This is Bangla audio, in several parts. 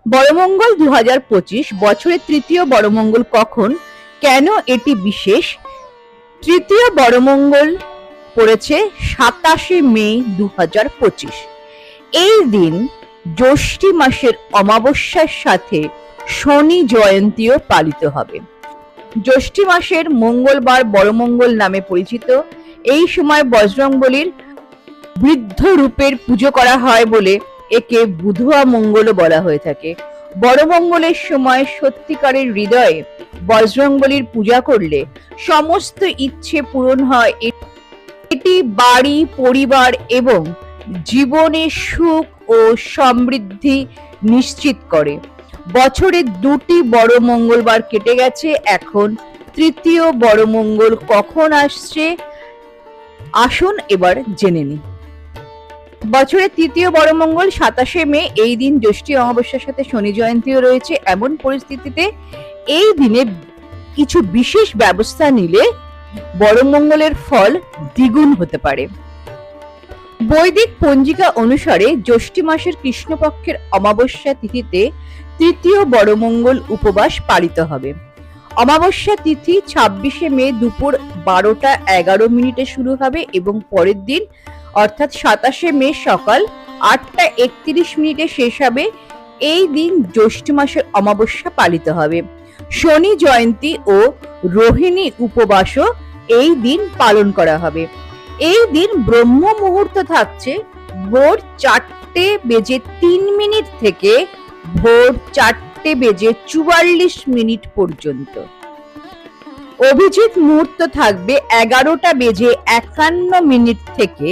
বড়মঙ্গল 2025 বছরের তৃতীয় বড়মঙ্গল কখন, কেন এটি বিশেষ? তৃতীয় বড়মঙ্গল পড়েছে 27 মে 2025। এই দিন জ্যৈষ্ঠী মাসের অমাবস্যার সাথে শনি জয়ন্তীও পালিত হবে। জ্যৈষ্ঠী মাসের মঙ্গলবার বড়মঙ্গল নামে পরিচিত। এই সময় বজরংবলীর বৃদ্ধ রূপের পুজো করা হয় বলে একে বুধুয়া মঙ্গলও বলা হয়ে থাকে। বড়মঙ্গলের সময় সত্যিকারের হৃদয়ে বজরংবলীর পূজা করলে সমস্ত ইচ্ছে পূরণ হয়। এটি বাড়ি, পরিবার এবং জীবনে সুখ ও সমৃদ্ধি নিশ্চিত করে। বছরে দুটি বড় মঙ্গলবার কেটে গেছে, এখন তৃতীয় বড় মঙ্গল কখন আসছে আসুন এবার জেনে নিই। বছরের তৃতীয় বড় মঙ্গল 27 মে। এই দিন জ্যৈষ্ঠী অমাবস্যার সাথে শনি জয়ন্তীও রয়েছে। এমন পরিস্থিতিতে এই দিনে কিছু বিশেষ ব্যবস্থা নিলে বড় মঙ্গলের ফল দ্বিগুণ হতে পারে। বৈদিক পঞ্জিকা অনুসারে জ্যৈষ্ঠী মাসের কৃষ্ণপক্ষের অমাবস্যা তিথিতে তৃতীয় বড় মঙ্গল উপবাস পালিত হবে। অমাবস্যা তিথি 26 মে দুপুর 12:11 শুরু হবে এবং পরের দিন অর্থাৎ 27 মে সকাল 8:31 শেষ হবে। এই দিন জ্যৈষ্ঠ মাসের অমাবস্যা পালিত হবে। শনি জয়ন্তী ও রোহিণী উপবাসও এই দিন পালন করা হবে। এই দিন ব্রহ্ম মুহূর্ত থাকছে ভোর 4:03 থেকে ভোর 4:44 পর্যন্ত। অভিজিৎ মুহূর্ত থাকবে 11:51 থেকে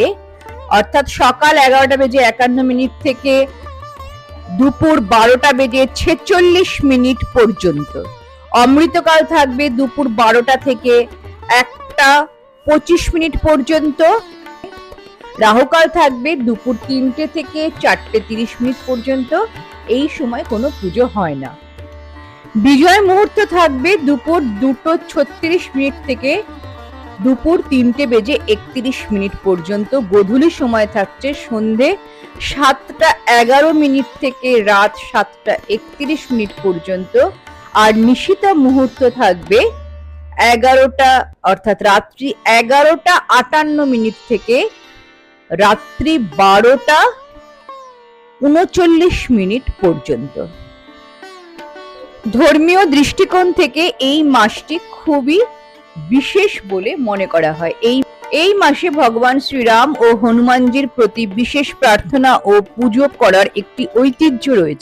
অর্থাৎ সকাল 11:51 থেকে দুপুর 12:46 পর্যন্ত। অমৃতকাল থাকবে দুপুর 12টা থেকে 1:25 পর্যন্ত। রাহুকাল থাকবে দুপুর 3টে থেকে 4:30 পর্যন্ত। এই সময় কোনো পুজো হয় না। বিজয় মুহূর্ত থাকবে দুপুর 2:36 থেকে দুপুর 3:31 পর্যন্ত। গোধূলি সময় থাকছে সন্ধে 7:11 থেকে রাত 7:31 পর্যন্ত। আর নিশিতা মুহূর্ত থাকবে 11টা অর্থাৎ রাত্রি 11:58 থেকে রাত্রি 12:39 পর্যন্ত। ধর্মীয় দৃষ্টিকোণ থেকে এই মাসটি খুবই বিশেষ বলে মনে করা হয়। এই মাসে ভগবান শ্রীরাম ও হনুমানজির প্রতি বিশেষ প্রার্থনা ও পুজো করার একটি ঐতিহ্য রয়েছে।